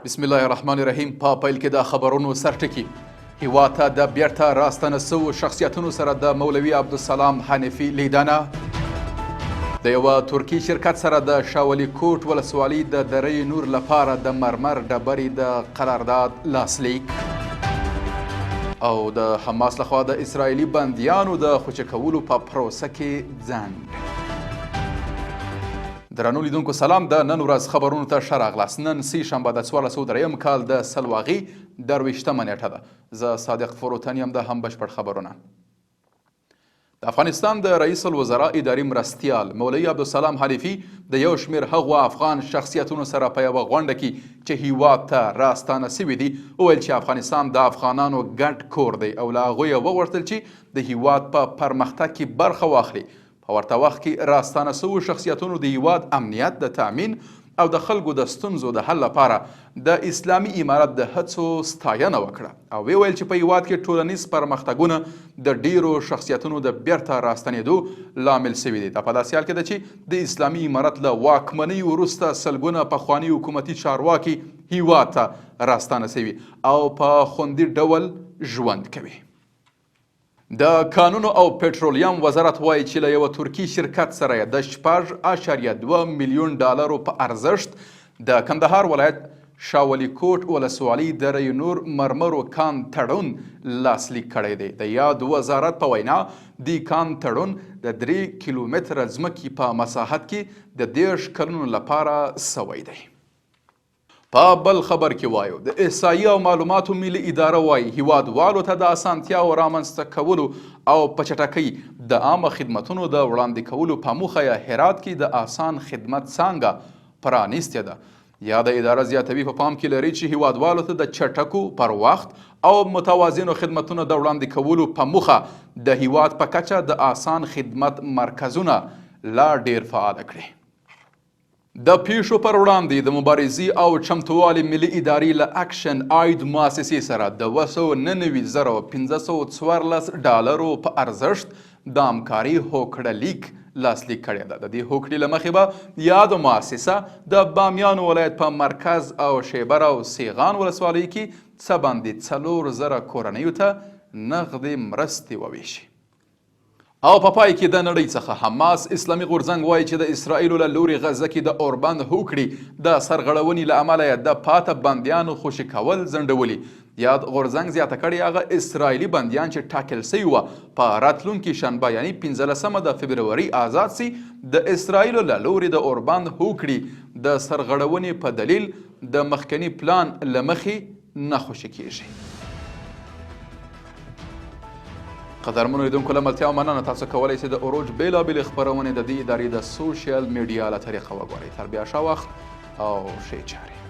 بسم الله الرحمن الرحیم. په پیل کې د خبرونو سرټکي. هیواد ته د بیرته راستنه سوو شخصیتونو سره د مولوي عبدالسلام حنفي لیدنه، د یوه ترکي شرکت سره د شاولي کوټ ولسوالۍ د دره نور لپاره د مرمر ډبرې د قرارداد لاسلیک، او د حماس لخوا د اسرائیلي بندیانو د خوشي کولو په پروسه کې ځنډ. درنو لیدونکو سلام، د نن ورځ خبرونو ته ښه راغلاست. نن سه شنبه د 1403 کال د سلواغي 22مه نیټه ده. زه صادق فروتن یم. د هم بشپړ خبرونه. د افغانستان د رئیس الوزراء اداري مرستیال مولوي عبدالسلام حنفي د یو شمېر هغو افغان شخصیتونو سره په یوه غونډه کې چې هیواد ته راستانه سوي دي وویل چې افغانستان د افغانانو ګډ کور دی، او له هغوی یې وغوښتل چې د هیواد په پرمختګ کې برخه واخلي. په ورته وخت کې راستانه سوو شخصیتونو د هیواد امنیت د تأمین او د خلکو د ستونزو د حل لپاره د اسلامي امارت د هڅو ستاینه وکړه، او ویل چې په هیواد کې ټولنیز پرمختګونه د ډیرو شخصیتونو د بیرته راستنېدو لامل شوي دي. دا په داسې حال کې ده چې د اسلامي امارت له واکمنۍ وروسته سلګونه پخواني حکومتي چارواکي هیواد ته راستانه شوي او په خوندي ډول ژوند کوي. د کانونو او پټرولیم وزارت وایي چې له یوه ترکي شرکت سره د 6.2 میلیون ډالرو په ارزښت د کندهار ولایت شاولي کوټ ولسوالۍ دره نور مرمرو کان تړون لاسلیک کړی دی. د یاد وزارت په وینا د کان تړون د 3 کیلومتره ځمکې په مساحت کې د 10 کلونو لپاره سوی دی. په بل خبر کې وایو د احصایې او معلوماتو ملي اداره وایي هیوادوالو ته د اسانتیاو رامنځته کولو او په چټکۍ د عامه خدمتونو د وړاندې کولو په موخه یې هرات کې د آسان خدمت څانګه پرانیستې ده. یاده اداره زیاتوي په پام کې لري چې هیوادوالو ته د چټکو پر وخت او متوازنو خدمتونو د وړاندې کولو په موخه د هیواد په کچه د آسان خدمت مرکزونه لا ډیر فعال کړي. د پیښو پر وړاندې د مبارزې او چمتووالي ملي ادارې له اکشن اید مؤسسې سره د 299,514 ډالرو په ارزښت د همکاري هوکړه لیک لاسلیک کړی ده. د دې هوکړې له مخې به یاده مؤسسه د بامیانو ولایت په مرکز او شیبر او سیغان ولسوالیو کې څه باندې 4,000 کورنیو ته نغدې مرستې وویشي. او په پای کې د نړۍ څخه حماس اسلامي غورځنګ وایي چې د اسرائیلو له لوري غزه کې د اوربند هوکړې د سرغړونې له امله یې د پاته بندیانو خوشي کول ځنډولي. یاد غورځنګ زیاته کړې هغه اسرائیلي بندیان چې ټاکل سوي وه په راتلونکي شنبه یعنی 15 د فبروري آزاد سي، د اسرائیلو له لوري د اوربند هوکړې د سرغړونې په دلیل د مخکني پلان له مخې نه خوشي کیږي. قدرمنو لیدونکو له ملتیا او مننه، تاسو کولی شئ د اروج بېلابېلې خپرونې د دې ادارې د سوشل میډیا له طریقه وګورئ. تر بیا ښه وخت او ښې چارې.